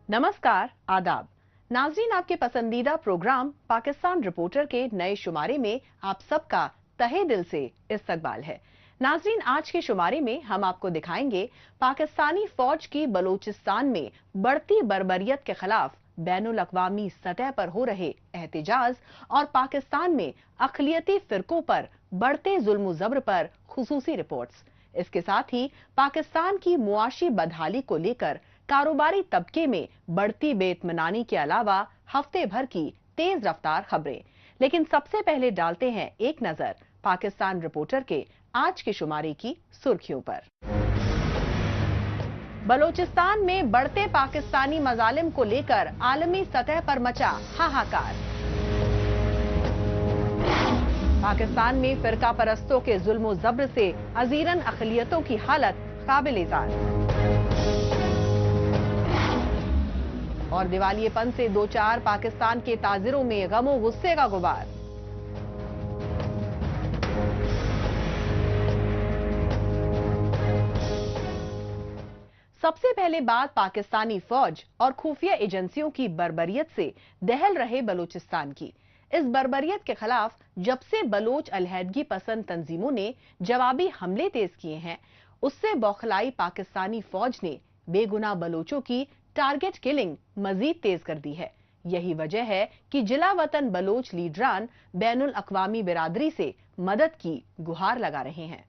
नमस्कार, आदाब। नाज़रीन, आपके पसंदीदा प्रोग्राम पाकिस्तान रिपोर्टर के नए शुमारे में आप सबका तहे दिल से इस्तकबाल है। नाज़रीन, आज के शुमारे में हम आपको दिखाएंगे पाकिस्तानी फौज की बलूचिस्तान में बढ़ती बर्बरियत के खिलाफ बैनुल अक़वामी सतह पर हो रहे एहतिजाज और पाकिस्तान में अक़लियती फिरकों पर बढ़ते जुल्म ज़ब्र पर खुसूसी रिपोर्ट्स। इसके साथ ही पाकिस्तान की मुआशी बदहाली को लेकर कारोबारी तबके में बढ़ती बेइत्मीनानी के अलावा हफ्ते भर की तेज रफ्तार खबरें। लेकिन सबसे पहले डालते हैं एक नजर पाकिस्तान रिपोर्टर के आज के शुमारे की सुर्खियों पर। बलोचिस्तान में बढ़ते पाकिस्तानी मजालिम को लेकर आलमी सतह पर मचा हाहाकार। पाकिस्तान में फिरका परस्तों के जुल्म जब्र से अजीरन अक़लियतों की हालत काबिल-ए-ज़ार। और दिवालियेपन से दो चार पाकिस्तान के ताजिरों में गमो गुस्से का गुबार। सबसे पहले बात पाकिस्तानी फौज और खुफिया एजेंसियों की बर्बरियत से दहल रहे बलूचिस्तान की। इस बर्बरियत के खिलाफ जब से बलोच अलहदगी पसंद तंजीमों ने जवाबी हमले तेज किए हैं, उससे बौखलाई पाकिस्तानी फौज ने बेगुनाह बलोचों की टारगेट किलिंग मजीद तेज कर दी है। यही वजह है कि जिला वतन बलोच लीडरान बैनुल अक़वामी बिरादरी से मदद की गुहार लगा रहे हैं।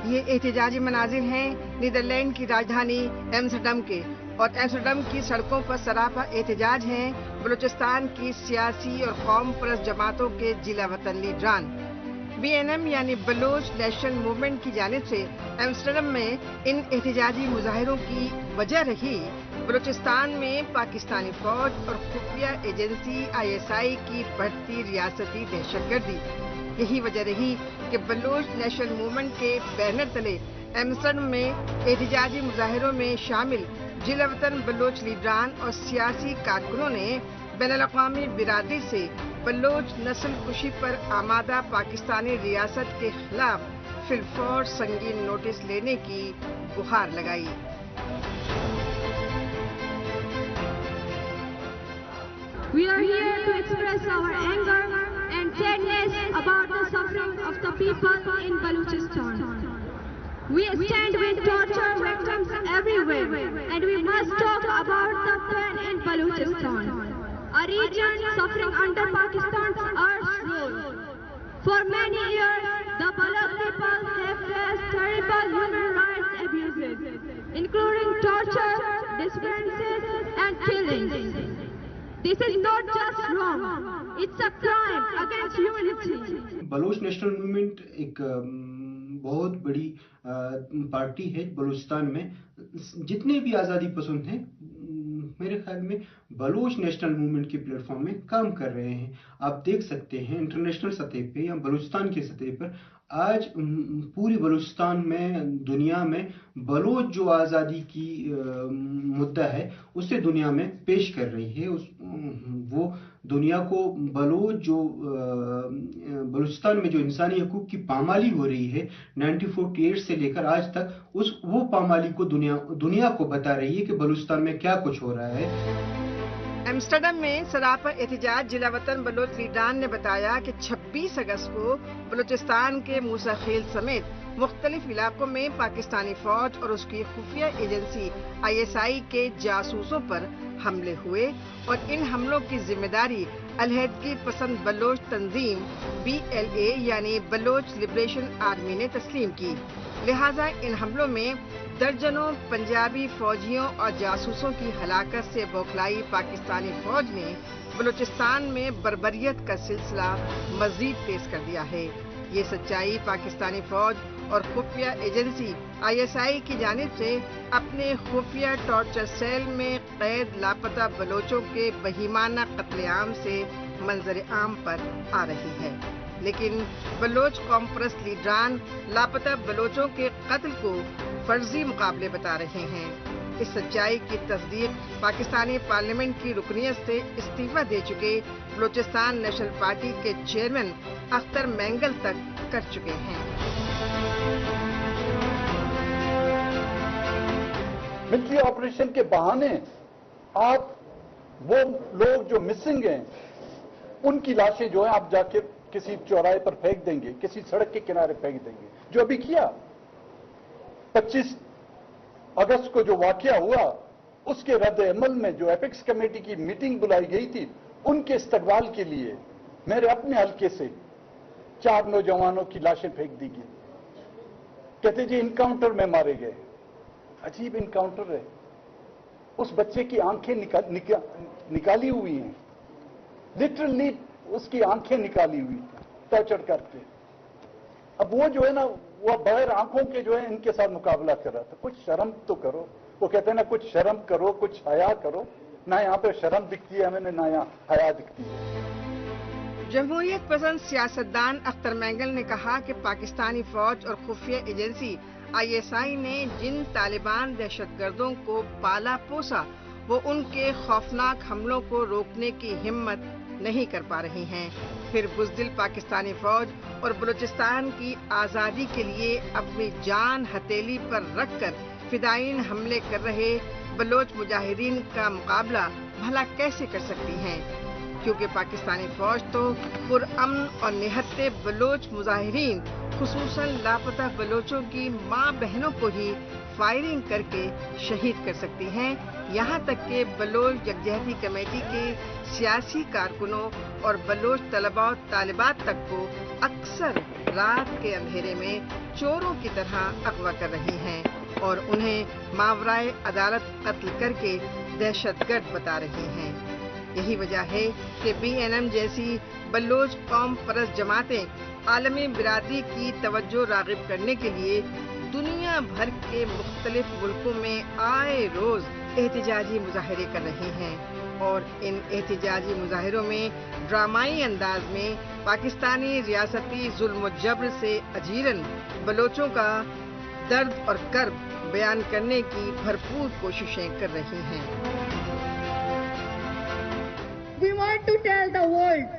ये एहतिजाजी मनाजिर हैं नीदरलैंड की राजधानी एम्स्टर्डम के, और एम्स्टर्डम की सड़कों पर सरापा एहतिजाज हैं बलूचिस्तान की सियासी और कौम परस्त जमातों के जिला वतन लीडरान। BNM यानी बलोच नेशनल मूवमेंट की जानिब से एम्स्टर्डम में इन एहतिजाजी मुजाहिरों की वजह रही बलूचिस्तान में पाकिस्तानी फौज और खुफिया एजेंसी ISI की बढ़ती रियासती दहशतगर्दी। यही वजह रही कि बलोच नेशनल मूवमेंट के बैनर तले एम्स्टर्डम में एहतिजाजी मुजाहिरों में शामिल जिला वतन बलोच लीडरान और सियासी कारकुनों ने बैनुल-अक़वामी बिरादरी से बलोच नस्ल कुशी पर आमादा पाकिस्तानी रियासत के खिलाफ फिलफौर संगीन नोटिस लेने की गुहार लगाई। We are here to express our anger and sadness about the suffering of the people in Balochistan. We stand with torture victims everywhere, and we must talk about the pain in Balochistan, a region suffering under Pakistan's harsh rule. For many years, the Baloch people have faced terrible human rights abuses, including torture, disappearances, and killings. This is not just wrong; it's a crime against humanity. Baloch national movement एक बहुत बड़ी party है बलूचिस्तान में। जितने भी आज़ादी पसंद हैं मेरे ख्याल में बलोच नेशनल मूवमेंट के प्लेटफॉर्म में काम कर रहे हैं। आप देख सकते हैं इंटरनेशनल सतह पे या बलूचिस्तान की सतह पर आज पूरी बलूचिस्तान में दुनिया में बलोच जो आज़ादी की मुद्दा है उसे दुनिया में पेश कर रही है। वो दुनिया को बलोच जो बलूचिस्तान में जो इंसानी हकूक़ की पामाली हो रही है 1948 से लेकर आज तक वो पामाली को दुनिया को बता रही है कि बलूचिस्तान में क्या कुछ हो रहा है। एम्स्टर्डम में सरापा एहतिजाज जिला वतन बलोच लीडरान ने बताया कि 26 अगस्त को बलूचिस्तान के मूसा खेल समेत मुख्तलिफ इलाकों में पाकिस्तानी फौज और उसकी खुफिया एजेंसी ISI के जासूसों पर हमले हुए और इन हमलों की जिम्मेदारी अलहदगी पसंद बलोच तंजीम BLA यानी बलोच लिबरेशन आर्मी ने तस्लीम की। लिहाजा इन हमलों में दर्जनों पंजाबी फौजियों और जासूसों की हलाकत से बौखलाई पाकिस्तानी फौज ने बलूचिस्तान में बर्बरियत का सिलसिला मजीद तेज कर दिया है। ये सच्चाई पाकिस्तानी फौज और खुफिया एजेंसी ISI की जानिब से अपने खुफिया टॉर्चर सेल में कैद लापता बलोचों के बहीमाना कत्लेआम से मंजर आम पर आ रही है। लेकिन बलोच कौम परस्त लीडरान लापता बलोचों के कत्ल को फर्जी मुकाबले बता रहे हैं। इस सच्चाई की तस्दीक पाकिस्तानी पार्लियामेंट की रुकनियत से इस्तीफा दे चुके बलूचिस्तान नेशनल पार्टी के चेयरमैन अख्तर मैंगल तक कर चुके हैं। मिलिट्री ऑपरेशन के बहाने आप वो लोग जो मिसिंग हैं उनकी लाशें जो है आप जाके किसी चौराहे पर फेंक देंगे, किसी सड़क के किनारे फेंक देंगे, जो अभी किया। 25 अगस्त को जो वाकया हुआ उसके रद्द अमल में जो एपेक्स कमेटी की मीटिंग बुलाई गई थी, उनके इस्तकबाल के लिए मेरे अपने हल्के से 4 नौजवानों की लाशें फेंक दी गई। कहते जी इनकाउंटर में मारे गए। अजीब इनकाउंटर है। उस बच्चे की आंखें निकाली हुई हैं, लिटरली उसकी आंखें निकाली हुई टॉर्चर करके। अब वो जो है ना, वो बगैर आंखों के जो है इनके साथ मुकाबला कर रहा था। कुछ शर्म तो करो। वो कहते हैं ना, कुछ शर्म करो, कुछ हया करो। ना यहाँ पे शर्म दिखती है हमें, ना यहाँ हया दिखती है। जमहूरियत पसंद सियासतदान अख्तर मैंगल ने कहा कि पाकिस्तानी फौज और खुफिया एजेंसी ISI ने जिन तालिबान दहशतगर्दों को पाला पोसा, वो उनके खौफनाक हमलों को रोकने की हिम्मत नहीं कर पा रही हैं। फिर बुज़दिल पाकिस्तानी फौज और बलूचिस्तान की आज़ादी के लिए अपनी जान हथेली पर रखकर फिदायीन हमले कर रहे बलोच मुजाहिदीन का मुकाबला भला कैसे कर सकती हैं? क्योंकि पाकिस्तानी फौज तो पुरअमन और निहत्ते बलोच मुजाहिदीन, खुसूसन लापता बलोचों की माँ बहनों को ही फायरिंग करके शहीद कर सकती हैं। यहाँ तक कि बलोच यकजहती कमेटी के सियासी कारकुनों और बलोच तलबा और तालिबात तक को अक्सर रात के अंधेरे में चोरों की तरह अगवा कर रही हैं और उन्हें मावराए अदालत कत्ल करके दहशतगर्द बता रही हैं। यही वजह है कि BNM जैसी बलोच कौम परस्त जमातें आलमी बिरादरी की तवज्जो राग़िब करने के लिए दुनिया भर के मुख्तलिफ मुल्कों में आए रोज एहतिजाजी मुजाहिरे कर रही हैं और इन एहतिजाजी मुजाहिरों में ड्रामाई अंदाज में पाकिस्तानी रियासती जुल्म व जब्र से अजीरन बलोचों का दर्द और कर्ब बयान करने की भरपूर कोशिशें कर रही हैं। We want to tell the world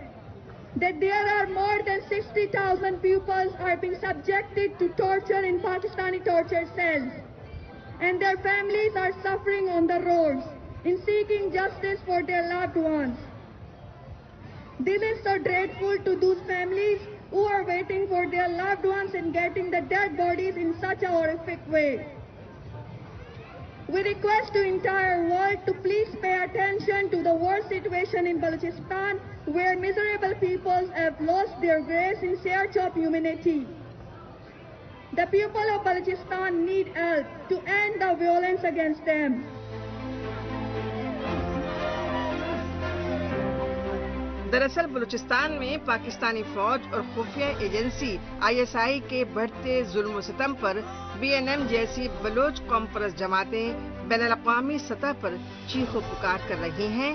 that there are more than 60,000 pupils are being subjected to torture in Pakistani torture cells, and their families are suffering on the roads in seeking justice for their loved ones. This is so dreadful to those families who are waiting for their loved ones and getting the dead bodies in such a horrific way. We request the entire world to please pay attention to the worst situation in Balochistan, where miserable peoples have lost their grace in search of humanity. The people of Balochistan need help to end the violence against them. दरअसल बलूचिस्तान में पाकिस्तानी फौज और खुफिया agency ISI के बढ़ते जुल्म व सितम पर BNM जैसी बलोच कौम परस्त जमातें बैनुल-अक़वामी सतह पर चीखो पुकार कर रही हैं,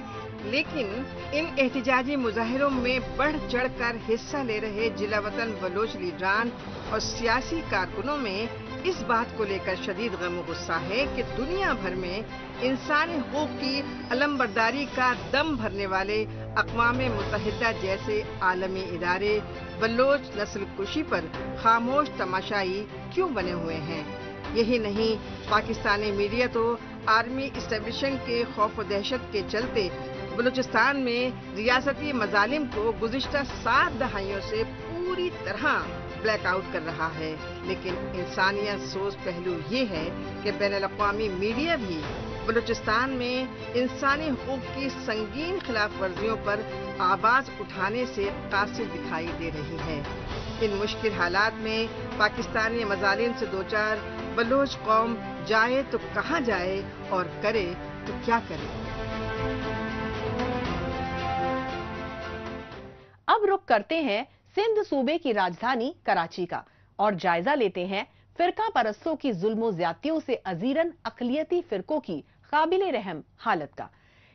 लेकिन इन एहतिजाजी मुजाहिरों में बढ़ चढ़कर हिस्सा ले रहे जिला वतन बलोच लीडरान और सियासी कारकुनों में इस बात को लेकर शदीद गम और गुस्सा है कि दुनिया भर में इंसानी हुकूक की अलमबरदारी का दम भरने वाले अक़वाम मुत्तहिदा जैसे आलमी इदारे बलोच नस्ल कुशी पर खामोश तमाशाई क्यों बने हुए हैं? यही नहीं, पाकिस्तानी मीडिया तो आर्मी इस्टेब्लिशमेंट के खौफ और दहशत के चलते बलूचिस्तान में रियासती मजालिम को गुज़िश्ता 7 दहाइयों से पूरी तरह ब्लैकआउट कर रहा है। लेकिन इंसानियत सोच पहलू ये है कि बैनुल-अक़वामी मीडिया भी बलूचिस्तान में इंसानी हुकूक की संगीन खिलाफ वर्जियों पर आवाज उठाने से कासिर दिखाई दे रही है। इन मुश्किल हालात में पाकिस्तानी मजालिम से दो चार बलोच कौम जाए तो कहाँ जाए और करे तो क्या करे। अब रुख करते हैं सिंध सूबे की राजधानी कराची का और जायजा लेते हैं फिरका परस्तों की जुल्मो ज्यादतियों से अजीरन अक़लियती फिरकों की काबिले रहम हालत का।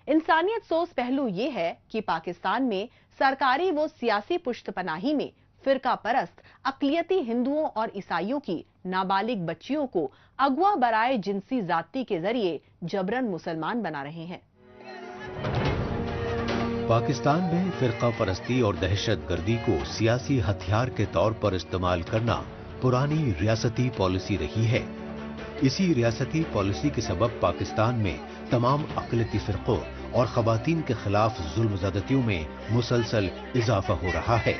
इंसानियत सोच पहलू ये है कि पाकिस्तान में सरकारी व सियासी पुश्तपनाही में फिरका परस्त अक़लियती हिंदुओं और ईसाइयों की नाबालिग बच्चियों को अगवा बराए जिनसी जाति के जरिए जबरन मुसलमान बना रहे हैं। पाकिस्तान में फिरका परस्ती और दहशत गर्दी को सियासी हथियार के तौर पर इस्तेमाल करना पुरानी रियासती पॉलिसी रही है। इसी रियासती पॉलिसी के सबब पाकिस्तान में तमाम अक़लियती फ़िरक़ों और ख़वातीन के खिलाफ जुल्म ज़्यादतियों में मुसलसल इजाफा हो रहा है।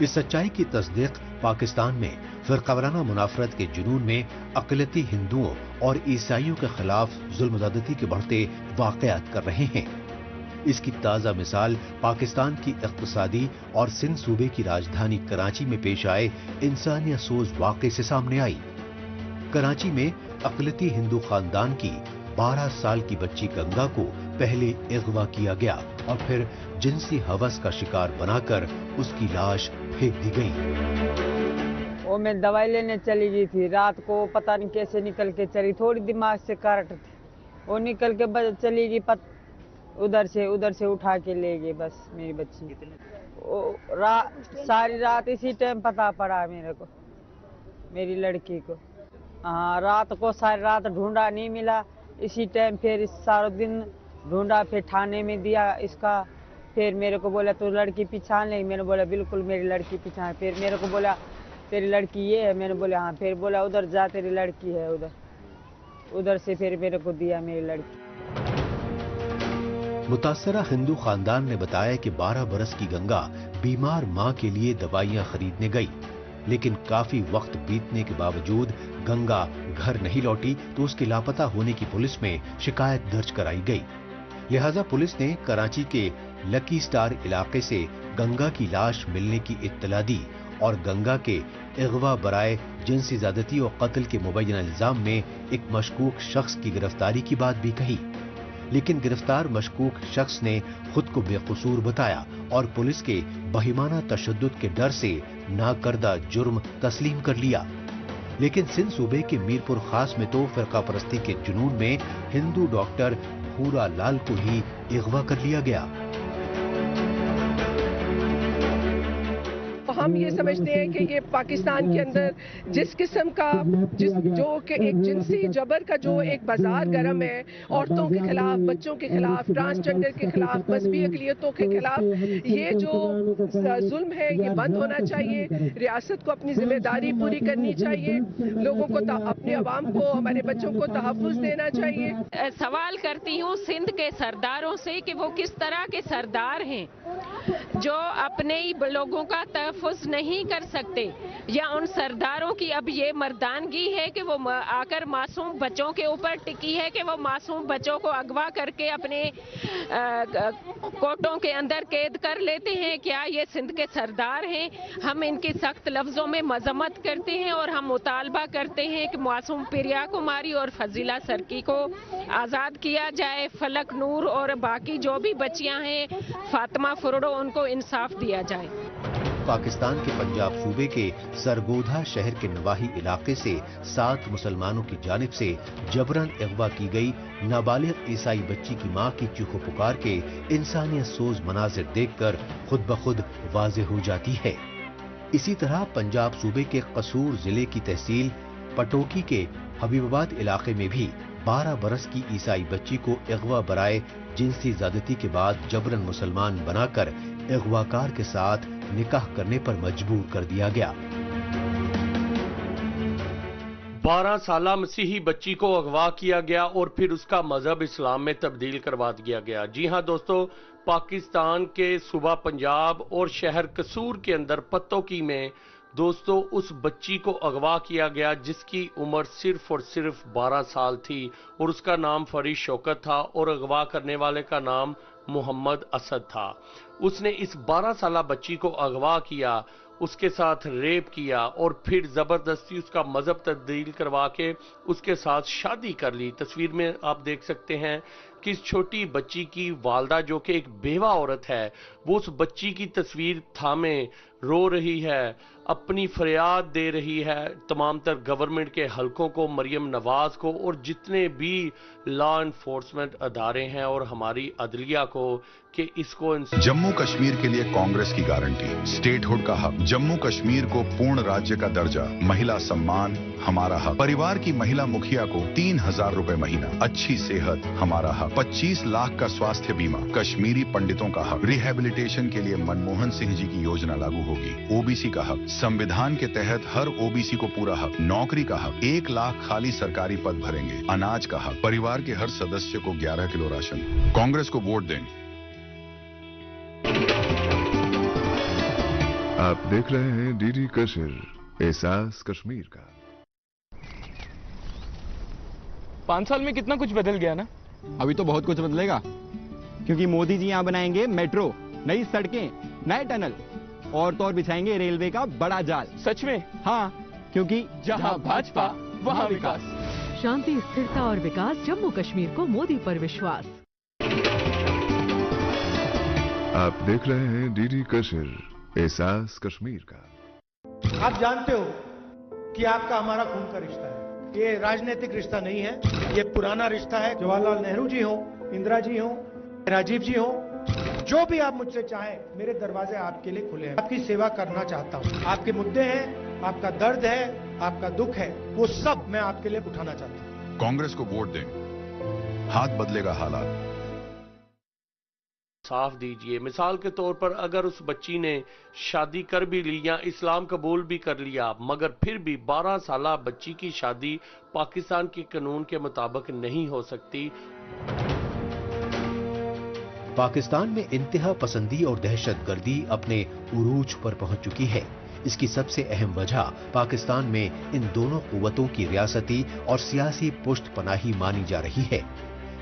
इस सच्चाई की तस्दीक पाकिस्तान में फ़िरक़ावाराना मुनाफ़रत के जुनून में अक़लियती हिंदुओं और ईसाइयों के खिलाफ जुल्म ज़्यादती के बढ़ते वाक़यात कर रहे हैं। इसकी ताज़ा मिसाल पाकिस्तान की इक़्तिसादी और सिंध सूबे की राजधानी कराची में पेश आए इंसानियत सोज वाक़े से सामने आई। कराची में अक़लियती हिंदू खानदान की 12 साल की बच्ची गंगा को पहले अगवा किया गया और फिर जिनसी हवस का शिकार बनाकर उसकी लाश फेंक दी गई। वो मैं दवाई लेने चली गई थी, रात को पता नहीं कैसे निकल के चली, थोड़ी दिमाग से करंट थी, वो निकल के चली गई, उधर से उठा के ले गए बस मेरी बच्ची। सारी रात इसी टाइम पता पड़ा मेरे को, मेरी लड़की को। हाँ, रात को सारी रात ढूंढा, नहीं मिला। इसी टाइम फिर सारा दिन ढूंढा, फिर थाने में दिया इसका। फिर मेरे को बोला तू लड़की पहचान ले, मैंने बोला बिल्कुल मेरी लड़की पहचान। फिर मेरे को बोला तेरी लड़की ये है, मैंने बोला हाँ। फिर बोला उधर जा, तेरी लड़की है उधर से फिर मेरे को दिया मेरी लड़की। मुतासरा हिंदू खानदान ने बताया कि 12 बरस की गंगा बीमार मां के लिए दवाइयां खरीदने गई, लेकिन काफी वक्त बीतने के बावजूद गंगा घर नहीं लौटी तो उसके लापता होने की पुलिस में शिकायत दर्ज कराई गई। लिहाजा पुलिस ने कराची के लकी स्टार इलाके से गंगा की लाश मिलने की इत्तला दी और गंगा के अगवा बराए जिनसी ज़्यादती और कत्ल के मुबैना इल्जाम में एक मशकूक शख्स की गिरफ्तारी की बात भी कही, लेकिन गिरफ्तार मशकूक शख्स ने खुद को बेकसूर बताया और पुलिस के बहिमाना तशद्दुद के डर से नाकर्दा जुर्म तस्लीम कर लिया। लेकिन सिंध सूबे के मीरपुर खास में तो फिरका परस्ती के जुनून में हिंदू डॉक्टर भूरा लाल को ही अगवा कर लिया गया। हम ये समझते हैं कि ये पाकिस्तान के अंदर जिस किस्म का जो कि एक जिनसी जबर का जो एक बाजार गर्म है, औरतों के खिलाफ, बच्चों के खिलाफ, ट्रांसजेंडर के खिलाफ, मजहबी अक़लियतों के खिलाफ ये जो जुल्म है ये बंद होना चाहिए। रियासत को अपनी जिम्मेदारी पूरी करनी चाहिए, लोगों को अपने अवाम को, हमारे बच्चों को तहफ़्फ़ुज़ देना चाहिए। सवाल करती हूँ सिंध के सरदारों से कि वो किस तरह के सरदार हैं जो अपने ही लोगों का तहफ़्फ़ुज़ नहीं कर सकते, या उन सरदारों की अब ये मर्दानगी है कि वो आकर मासूम बच्चों के ऊपर टिकी है कि वो मासूम बच्चों को अगवा करके अपने कोटों के अंदर कैद कर लेते हैं। क्या ये सिंध के सरदार हैं? हम इनकी सख्त लफ्ज़ों में मजम्मत करते हैं और हम मुतालबा करते हैं कि मासूम प्रिया कुमारी और फजीला सरकी को आज़ाद किया जाए। फलक नूर और बाकी जो भी बच्चियां हैं, फातिमा फुरडो, उनको इंसाफ दिया जाए। पाकिस्तान के पंजाब सूबे के सरगोधा शहर के नवाही इलाके से 7 मुसलमानों की जानिब से जबरन अगवा की गई नाबालिग ईसाई बच्ची की मां की चीखों पुकार के इंसानियत सोज मनाजिर देखकर खुद ब खुद वाज़ेह हो जाती है। इसी तरह पंजाब सूबे के कसूर जिले की तहसील पटोकी के हबीबाबाद इलाके में भी 12 बरस की ईसाई बच्ची को अगवा बराए जिनसी ज़्यादती के बाद जबरन मुसलमान बनाकर अगवाकार के साथ निकाह करने पर मजबूर कर दिया गया। 12 साला मसीही बच्ची को अगवा किया गया और फिर उसका मजहब इस्लाम में तब्दील करवा दिया गया। जी हां दोस्तों, पाकिस्तान के सूबा पंजाब और शहर कसूर के अंदर पतोकी में दोस्तों उस बच्ची को अगवा किया गया जिसकी उम्र सिर्फ और सिर्फ 12 साल थी और उसका नाम फरीद शौकत था और अगवा करने वाले का नाम मोहम्मद असद था। उसने इस 12 साला बच्ची को अगवा किया, उसके साथ रेप किया और फिर जबरदस्ती उसका मजहब तब्दील करवा के उसके साथ शादी कर ली। तस्वीर में आप देख सकते हैं कि इस छोटी बच्ची की वालदा जो कि एक बेवा औरत है, वो उस बच्ची की तस्वीर थामे रो रही है, अपनी फरियाद दे रही है तमाम तर गवर्नमेंट के हलकों को, मरियम नवाज को और जितने भी लॉ एनफोर्समेंट अदारे हैं और हमारी अदलिया को कि इसको जम्मू कश्मीर के लिए कांग्रेस की गारंटी, स्टेटहुड का हक, जम्मू कश्मीर को पूर्ण राज्य का दर्जा, महिला सम्मान हमारा हक, परिवार की महिला मुखिया को 3000 रुपए महीना, अच्छी सेहत हमारा हक, 25 लाख का स्वास्थ्य बीमा, कश्मीरी पंडितों का हक, रिहेबिलिटेशन के लिए मनमोहन सिंह जी की योजना लागू हो होगी। ओबीसी का हक, संविधान के तहत हर ओबीसी को पूरा हक, नौकरी का हक, 1 लाख खाली सरकारी पद भरेंगे, अनाज का हक, परिवार के हर सदस्य को 11 किलो राशन। कांग्रेस को वोट दें। आप देख रहे हैं डीडी कश्मीर, एहसास कश्मीर का। 5 साल में कितना कुछ बदल गया ना। अभी तो बहुत कुछ बदलेगा, क्योंकि मोदी जी यहाँ बनाएंगे मेट्रो, नई सड़कें, नए टनल और तो और बिछाएंगे रेलवे का बड़ा जाल। सच में? हाँ, क्योंकि जहाँ भाजपा वहाँ विकास। शांति, स्थिरता और विकास, जम्मू कश्मीर को मोदी पर विश्वास। आप देख रहे हैं डीडी कश्मीर, एहसास कश्मीर का। आप जानते हो कि आपका हमारा खून का रिश्ता है, ये राजनीतिक रिश्ता नहीं है, ये पुराना रिश्ता है। जवाहरलाल नेहरू जी हो, इंदिरा जी हो, राजीव जी हो, जो भी आप मुझसे चाहें, मेरे दरवाजे आपके लिए खुले हैं। आपकी सेवा करना चाहता हूं। आपके मुद्दे हैं, आपका दर्द है, आपका दुख है, वो सब मैं आपके लिए उठाना चाहता हूं। कांग्रेस को वोट दें, हाथ बदलेगा हालात। साफ दीजिए। मिसाल के तौर पर अगर उस बच्ची ने शादी कर भी ली या इस्लाम कबूल भी कर लिया, मगर फिर भी 12 साला बच्ची की शादी पाकिस्तान के कानून के मुताबिक नहीं हो सकती। पाकिस्तान में इंतहा पसंदी और दहशतगर्दी अपने उरूज पर पहुंच चुकी है। इसकी सबसे अहम वजह पाकिस्तान में इन दोनों कुव्वतों की रियासती और सियासी पुष्टपनाही मानी जा रही है।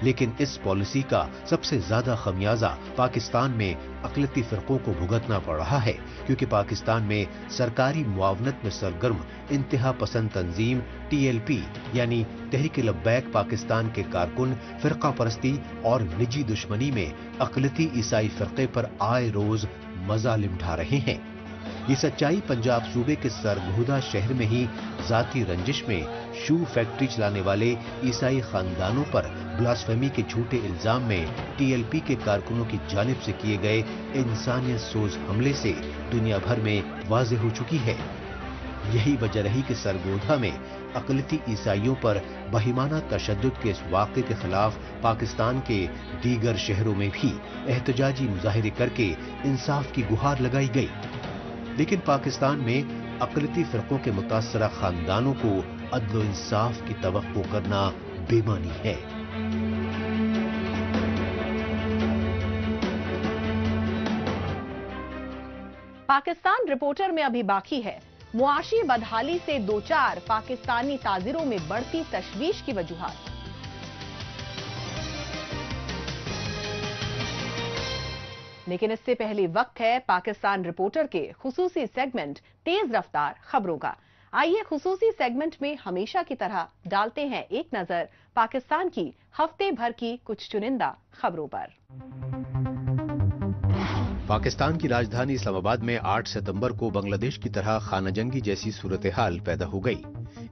लेकिन इस पॉलिसी का सबसे ज्यादा खमियाजा पाकिस्तान में अक़लियती फिरकों को भुगतना पड़ रहा है, क्योंकि पाकिस्तान में सरकारी मुआवनत में सरगर्म इंतहा पसंद तंजीम TLP यानी तहरीक लब्बैक पाकिस्तान के कारकुन फिरका परस्ती और निजी दुश्मनी में अक़लियती ईसाई फिरके पर आए रोज मजालिम ढा रहे हैं। ये सच्चाई पंजाब सूबे के सरगोदा शहर में ही जाती रंजिश में शू फैक्ट्री चलाने वाले ईसाई खानदानों पर ब्लास्फेमी के झूठे इल्जाम में TLP के कारकुनों की जानिब से किए गए इंसानियत सोज हमले से दुनिया भर में वाज़ेह हो चुकी है। यही वजह रही कि सरगोदा में अक़लियती ईसाइयों पर बहिमाना तशद्दुद के इस वाक़े के खिलाफ पाकिस्तान के दीगर शहरों में भी एहतजाजी मुजाहिरे करके इंसाफ की गुहार लगाई गई। लेकिन पाकिस्तान में अक़लियती फिरकों के मुतासरा खानदानों को अदल व इंसाफ की तवक्को करना बेमानी है। पाकिस्तान रिपोर्टर में अभी बाकी है। मुआशी बदहाली से 2-4 पाकिस्तानी ताजिरों में बढ़ती तशवीश की वजूहात। लेकिन इससे पहले वक्त है पाकिस्तान रिपोर्टर के खुसूसी सेगमेंट तेज रफ्तार खबरों का। आइए खुसूसी सेगमेंट में हमेशा की तरह डालते हैं एक नजर पाकिस्तान की हफ्ते भर की कुछ चुनिंदा खबरों पर। पाकिस्तान की राजधानी इस्लामाबाद में 8 सितंबर को बांग्लादेश की तरह खाना जंगी जैसी सूरत हाल पैदा हो गई।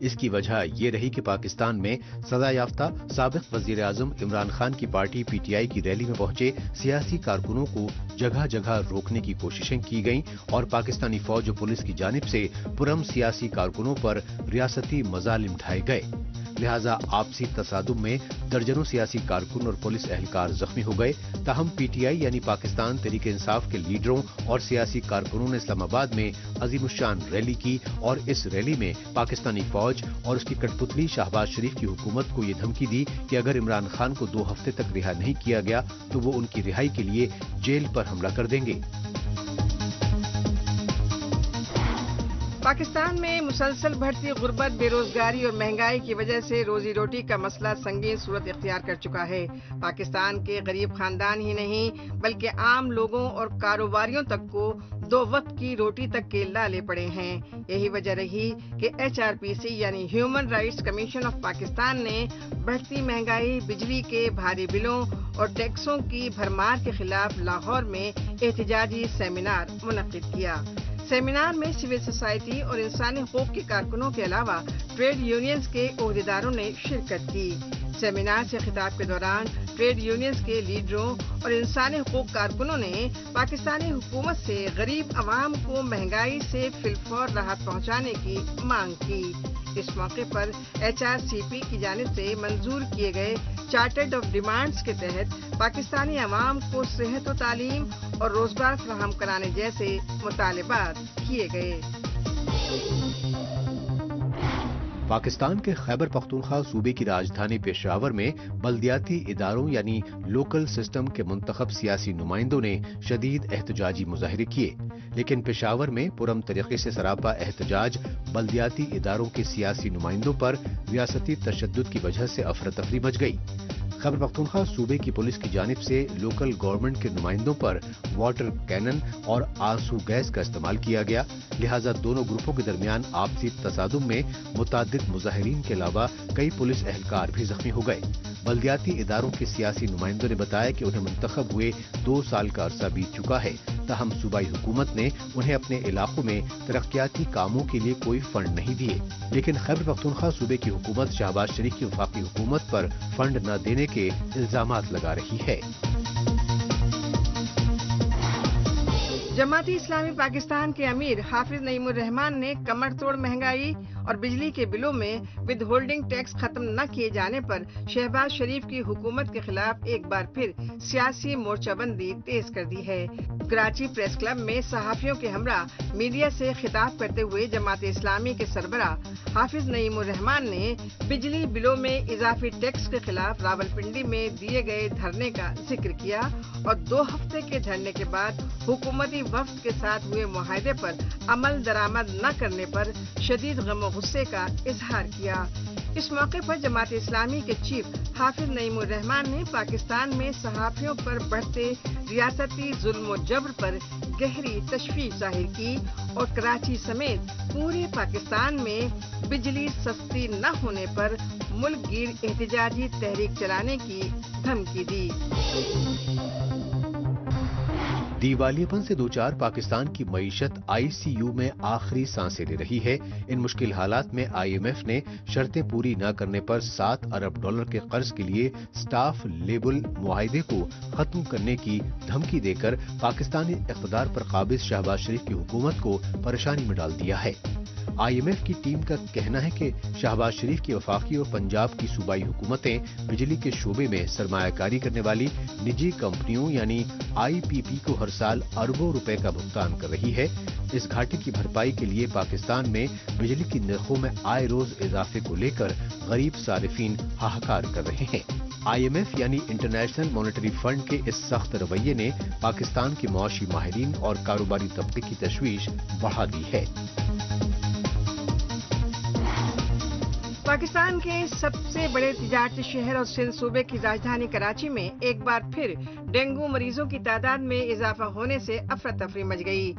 इसकी वजह ये रही कि पाकिस्तान में सजा याफ्ता साबिक वजीर आजम इमरान खान की पार्टी PTI की रैली में पहुंचे सियासी कारकुनों को जगह जगह रोकने की कोशिशें की गईं और पाकिस्तानी फौज और पुलिस की जानिब से पुरम सियासी कारकुनों पर रियासती मजालिम ढाए गए। लिहाजा आपसी तसादुम में दर्जनों सियासी कारकुन और पुलिस एहलकार जख्मी हो गए। ताहम PTI यानी पाकिस्तान तहरीक इंसाफ के लीडरों और सियासी कारकुनों ने इस्लामाबाद में अजीमुशान रैली की और इस रैली में पाकिस्तानी फौज और उसकी कठपुतली शहबाज शरीफ की हुकूमत को ये धमकी दी कि अगर इमरान खान को 2 हफ्ते तक रिहा नहीं किया गया तो वो उनकी रिहाई के लिए जेल पर हमला कर देंगे। पाकिस्तान में मुसलसल बढ़ती गुर्बत, बेरोजगारी और महंगाई की वजह से रोजी रोटी का मसला संगीन सूरत इख्तियार कर चुका है। पाकिस्तान के गरीब खानदान ही नहीं बल्कि आम लोगों और कारोबारियों तक को 2 वक्त की रोटी तक के लाले पड़े हैं। यही वजह रही कि HRPC यानी human rights commission of Pakistan ने बढ़ती महंगाई, बिजली के भारी बिलों और टैक्सों की भरमार के खिलाफ लाहौर में एहतजाजी सेमिनार मुनक्किद किया। सेमिनार में सिविल सोसाइटी और इंसानी हुकूक के कारकुनों के अलावा ट्रेड यूनियंस के ओहदेदारों ने शिरकत की। सेमिनार से खिताब के दौरान ट्रेड यूनियंस के लीडरों और इंसानी हुकूक कारकुनों ने पाकिस्तानी हुकूमत से गरीब अवाम को महंगाई से फिलफौर राहत पहुंचाने की मांग की। इस मौके पर HRCP की जानिब से मंजूर किए गए چارٹرڈ آف ڈیمانڈز کے تحت پاکستانی عوام کو صحت و تعلیم اور روزگار فراہم کرانے جیسے مطالبات کیے گئے۔ پاکستان کے خیبر پختونخوا صوبے کی راجدھانی پشاور میں بلدیاتی اداروں یعنی لوکل سسٹم کے منتخب سیاسی نمائندوں نے شدید احتجاجی مظاہرے کیے، لیکن پشاور میں پرامن طریقے سے سراپا احتجاج بلدیاتی اداروں کے سیاسی نمائندوں پر ریاستی تشدد کی وجہ سے افراتفری مچ گئی۔ خیبر پختونخوا صوبے کی پولیس کی جانب سے لوکل گورنمنٹ کے نمائندوں پر واٹر کینن اور آنسو گیس کا استعمال کیا گیا، لہٰذا دونوں گروپوں کے درمیان آپسی تصادم میں متعدد مظاہرین کے علاوہ کئی پولیس اہلکار بھی زخمی ہو گئے۔ بلدیاتی اداروں کے سیاسی نمائندوں نے بتایا کہ انہیں منتخب ہوئے 2 سال کا عرصہ بیت چکا ہے، تاہم صوبائی حکومت نے انہیں اپنے علاقوں میں ترقیاتی کاموں کے لیے کوئی فنڈ نہیں دیے، لیکن خیبر پختونخوا صوبے کی حکومت شہباز شریف کی وفاقی حکومت پر فنڈ نہ دینے کے الزامات لگا رہی ہے۔ جماعت اسلامی پاکستان کے امیر حافظ نعیم الرحمان نے کمر توڑ مہنگائی اور بجلی کے بلوں میں ود ہولڈنگ ٹیکس ختم نہ کیے جانے پر شہباز شریف کی حکومت کے خلاف ایک بار پھر سیاسی مورچہ بندی تیز کر دی ہے۔ کراچی پریس کلب میں صحافیوں کے ہمراہ میڈیا سے خطاب کرتے ہوئے جماعت اسلامی کے سربراہ حافظ نعیم الرحمان نے بجلی بلوں میں اضافی ٹیکس کے خلاف راولپنڈی میں دیے گئے دھرنے کا ذکر کیا اور 2 ہفتے کے دھرنے کے بعد حکومتی وفد کے ساتھ ہوئے معاہدے پر عمل درآمد نہ کرنے پر شدید غم و غصے کا اظہار کیا۔ اس موقع پر جماعت اسلامی کے چیف حافظ نعیم الرحمان نے پاکستان میں صحافیوں پر بڑھتے ریاستی ظلم و جبر پر گہری تشویش ظاہر کی اور کراچی سمیت پورے پاکستان میں بجلی سستی نہ ہونے پر ملک گیر احتجاجی تحریک چلانے کی دھمکی دی۔ دیوالیے پن سے دوچار پاکستان کی معیشت ICU میں آخری سانسیں لے رہی ہے۔ ان مشکل حالات میں IMF نے شرطیں پوری نہ کرنے پر $7 ارب کے قرض کے لیے سٹاف لیبل معاہدے کو ختم کرنے کی دھمکی دے کر پاکستانی اقتدار پر قابض شہباز شریف کی حکومت کو پریشانی میں ڈال دیا ہے۔ IMF کی ٹیم کا کہنا ہے کہ شہباز شریف کی وفاقی اور پنجاب کی صوبائی حکومتیں بجلی کے شعبے میں سرمایہ کاری کرنے والی نجی کمپنیوں یعنی IPP کو ہر سال اربوں روپے کا بھگتان کر رہی ہے۔ اس گھاٹے کی بھرپائی کے لیے پاکستان میں بجلی کی نرخوں میں آئے روز اضافے کو لے کر غریب صارفین ہاہکار کر رہے ہیں۔ IMF یعنی انٹرنیشنل مانیٹری فنڈ کے اس سخت رویے نے پاکستان کے معاشی ماہرین اور کاروباری طبقے کی تشویش بڑھا دی ہے۔ پاکستان کے سب سے بڑے تجارتی شہر اور سندھ صوبے کی راجدھانی کراچی میں ایک بار پھر ڈینگو مریضوں کی تعداد میں اضافہ ہونے سے افراتفری مچ گئی۔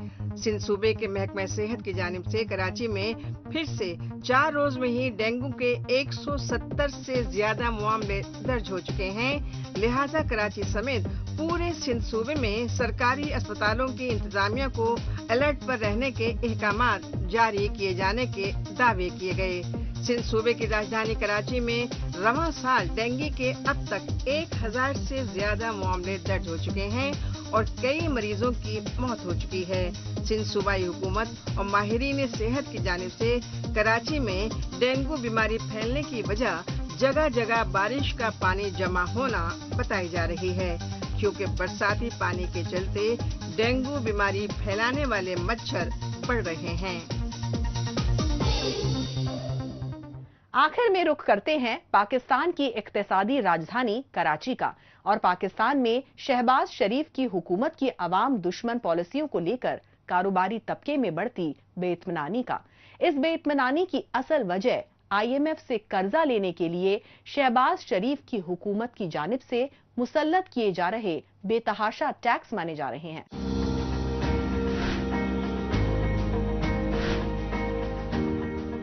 سندھ صوبے کے محکمہ صحت کی جانب سے کراچی میں پھر سے 4 روز میں ہی ڈینگو کے 170 سے زیادہ معاملے درج ہو چکے ہیں، لہذا کراچی سمیت پورے سندھ صوبے میں سرکاری اسپتالوں کی انتظامیہ کو الرٹ پر رہنے کے احکامات جاری کیے جانے کے دعوے کیے گئے۔ سندھ صوبے کی راجدھانی کراچی میں رواں سال ڈینگی کے اب تک 1000 سے زیادہ معاملے درج ہو چکے ہیں اور کئی مریضوں کی موت ہو چکی ہے۔ سندھ صوبائی حکومت اور ماہرین صحت کی جانب سے کراچی میں ڈینگو بیماری پھیلنے کی وجہ جگہ جگہ بارش کا پانی جمع ہونا بتائی جا رہی ہے، کیونکہ برساتی پانی کے چلتے ڈینگو بیماری پھیلانے والے مچھر بڑھ رہے ہیں۔ آخر میں رخ کرتے ہیں پاکستان کی اقتصادی راجدھانی کراچی کا اور پاکستان میں شہباز شریف کی حکومت کی عوام دشمن پالیسیوں کو لے کر کاروباری طبقے میں بڑھتی بے اطمینانی کا۔ اس بے اطمینانی کی اصل وجہ IMF سے قرضہ لینے کے لیے شہباز شریف کی حکومت کی جانب سے مسلط کیے جا رہے بے تحاشا ٹیکس مانے جا رہے ہیں۔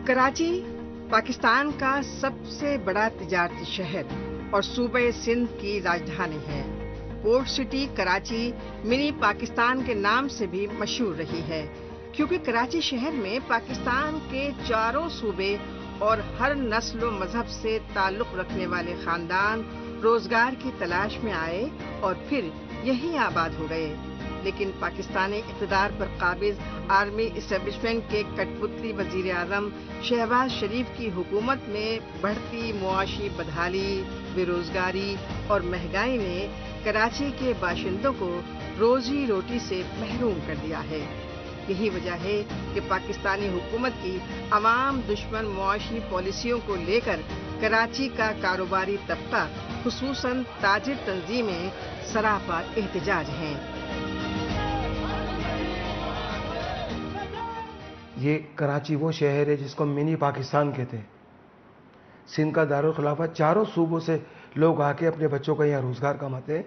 کراچی پاکستان کا سب سے بڑا تجارتی شہر اور صوبہ سندھ کی راجدھانی ہے۔ پورٹ سٹی کراچی منی پاکستان کے نام سے بھی مشہور رہی ہے، کیونکہ کراچی شہر میں پاکستان کے 4 صوبے اور ہر نسل و مذہب سے تعلق رکھنے والے خاندان روزگار کی تلاش میں آئے اور پھر یہیں آباد ہو گئے۔ لیکن پاکستانی اقتدار پر قابض آرمی اسٹیبلشمنٹ کے کٹ پتلی وزیر اعظم شہباز شریف کی حکومت میں بڑھتی معاشی بدحالی، बेरोजगारी और महंगाई ने कराची के बाशिंदों को रोजी रोटी से महरूम कर दिया है। यही वजह है कि पाकिस्तानी हुकूमत की अवाम दुश्मन मुआशी पॉलिसियों को लेकर कराची का कारोबारी तबका खुसूसन ताजिर तंजीमें सरापा एहतजाज हैं। ये कराची वो शहर है जिसको मिनी पाकिस्तान कहते हैं। सिंध का दारुल खिलाफा, चारों सूबों से लोग आके अपने बच्चों का यहाँ रोजगार कमाते हैं।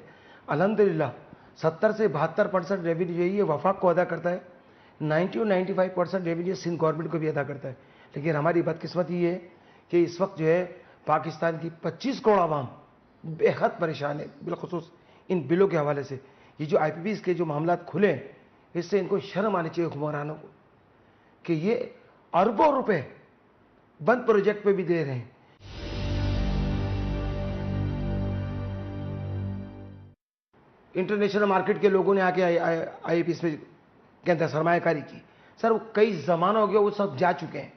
अल्हम्दुलिल्लाह 70 से 72% रेवेन्यू जो है ये वफाक को अदा करता है, 90 और 95% रेवेन्यू सिंध गवर्नमेंट को भी अदा करता है। लेकिन हमारी बदकिस्मती ये है कि इस वक्त जो है पाकिस्तान की 25 करोड़ आवाम बेहद परेशान है, बिलखुसूस इन बिलों के हवाले से। ये जो IPPs के जो मामलात खुले हैं, इससे इनको शर्म आनी चाहिए हुक्मरानों को कि ये अरबों रुपए बंद प्रोजेक्ट पे भी दे रहे हैं। इंटरनेशनल मार्केट के लोगों ने आके IPPs के अंदर सरमायाकारी की। सर वो कई जमाना हो गया, वो सब जा चुके हैं।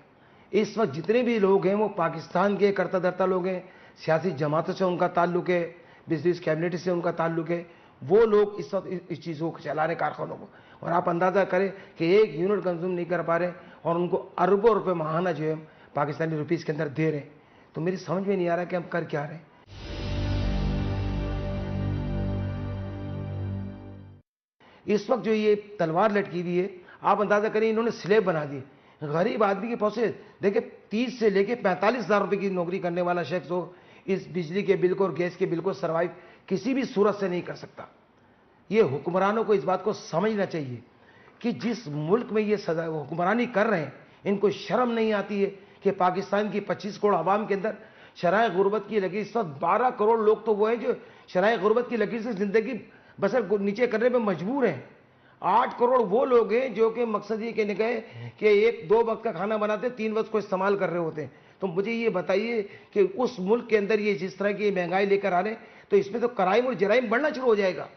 इस वक्त जितने भी लोग हैं वो पाकिस्तान के करता धरता लोग हैं, सियासी जमातों से उनका ताल्लुक है, बिजनेस कैबिनेट से उनका ताल्लुक है। वो लोग इस वक्त इस चीज़ों को चला रहे कारखानों को, और आप अंदाज़ा करें कि 1 यूनिट कंज्यूम नहीं कर पा रहे और उनको अरबों रुपए माहाना जो है पाकिस्तानी रुपीज़ के अंदर दे रहे हैं। तो मेरी समझ में नहीं आ रहा कि हम कर क्या रहे हैं। इस वक्त जो ये तलवार लटकी हुई है, आप अंदाजा करें इन्होंने स्लेब बना दिए। गरीब आदमी के पैसे देखिए 30 से लेके 45,000 रुपए की नौकरी करने वाला शख्स हो इस बिजली के बिल को और गैस के बिल को सर्वाइव किसी भी सूरत से नहीं कर सकता। ये हुक्मरानों को इस बात को समझना चाहिए कि जिस मुल्क में ये सदा हुक्मरानी कर रहे हैं, इनको शर्म नहीं आती है कि पाकिस्तान की 25 करोड़ आवाम के अंदर शराय गुर्बत की लकीर, इस वक्त 12 करोड़ लोग तो वो हैं जो शराय गुर्बत की लकीर से जिंदगी बसर नीचे करने में मजबूर हैं। 8 करोड़ वो लोग हैं जो कि मकसद ये कहने का है कि 1-2 वक्त का खाना बनाते 3 वक्त को इस्तेमाल कर रहे होते हैं। तो मुझे ये बताइए कि उस मुल्क के अंदर ये जिस तरह की महंगाई लेकर आ रहे हैं, तो इसमें तो क्राइम और जराइम बढ़ना शुरू हो जाएगा।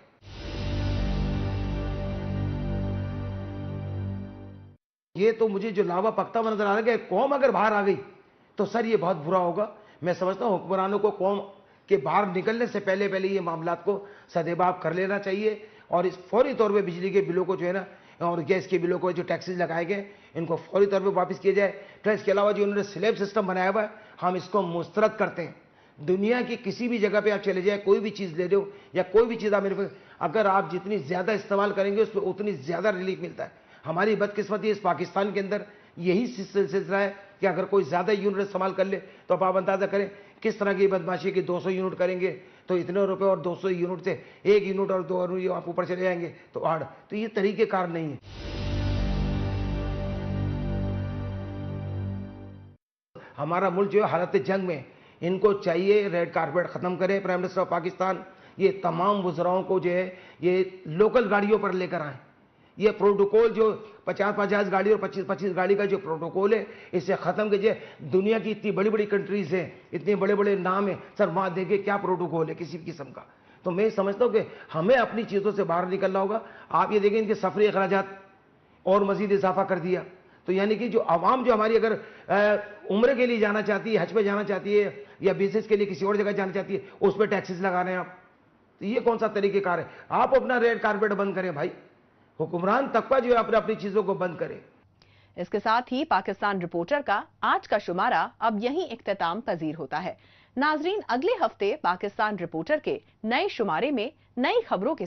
ये तो मुझे जो लावा पकता हुआ नजर आ रहा है, कौम अगर बाहर आ गई तो सर ये बहुत बुरा होगा। मैं समझता हूँ हुक्मरानों को कौम के बाहर निकलने से पहले ये मामलात को सदेबाब कर लेना चाहिए और इस फौरी तौर पे बिजली के बिलों को जो है ना और गैस के बिलों को जो टैक्सेस लगाए गए इनको फौरी तौर पे वापस किया जाए। तो इसके अलावा जो उन्होंने स्लैब सिस्टम बनाया हुआ है, हम इसको मुस्तरद करते हैं। दुनिया की किसी भी जगह पे आप चले जाए, कोई भी चीज़ ले लो या कोई भी चीज़ आप मेरे पास, अगर आप जितनी ज़्यादा इस्तेमाल करेंगे उस पर उतनी ज़्यादा रिलीफ मिलता है। हमारी बदकिस्मती इस पाकिस्तान के अंदर यही सिलसिला है कि अगर कोई ज़्यादा यूनिट इस्तेमाल कर ले तो आप अंदाज़ा करें किस तरह की बदमाशी की। 200 यूनिट करेंगे तो इतने रुपए और 200 यूनिट से 1 यूनिट और 2 यूनिट आप ऊपर चले जाएंगे तो 8। तो ये तरीक़ेकार नहीं है। हमारा मुल्क जो है हालत जंग में, इनको चाहिए रेड कारपेट ख़त्म करे प्राइम मिनिस्टर ऑफ पाकिस्तान। ये तमाम वज़राओं को जो है ये लोकल गाड़ियों पर लेकर आए। ये प्रोटोकॉल जो 50-50 गाड़ी और 25-25 गाड़ी का जो प्रोटोकॉल है, इसे ख़त्म कीजिए। दुनिया की इतनी बड़ी बड़ी कंट्रीज़ हैं, इतने बड़े बड़े नाम हैं, सर वहाँ देखिए क्या प्रोटोकॉल है किसी किस्म का। तो मैं समझता हूँ कि हमें अपनी चीज़ों से बाहर निकलना होगा। आप ये देखें इनके सफरी अखराजात और मज़ीद इजाफा कर दिया। तो यानी कि जो आवाम जो हमारी अगर उम्र के लिए जाना चाहती है, हज पे जाना चाहती है या बिजनेस के लिए किसी और जगह जाना चाहती है, उस पर टैक्सेस लगा रहे हैं आप। तो ये कौन सा तरीक़ेकार है? आप अपना रेड कारपेट बंद करें भाई, हुक्मरान तबका जो है अपनी चीजों को बंद करे। इसके साथ ही पाकिस्तान रिपोर्टर का आज का शुमारा अब यहीं इख्तिताम पजीर होता है। नाजरीन, अगले हफ्ते पाकिस्तान रिपोर्टर के नए शुमारे में नई खबरों के साथ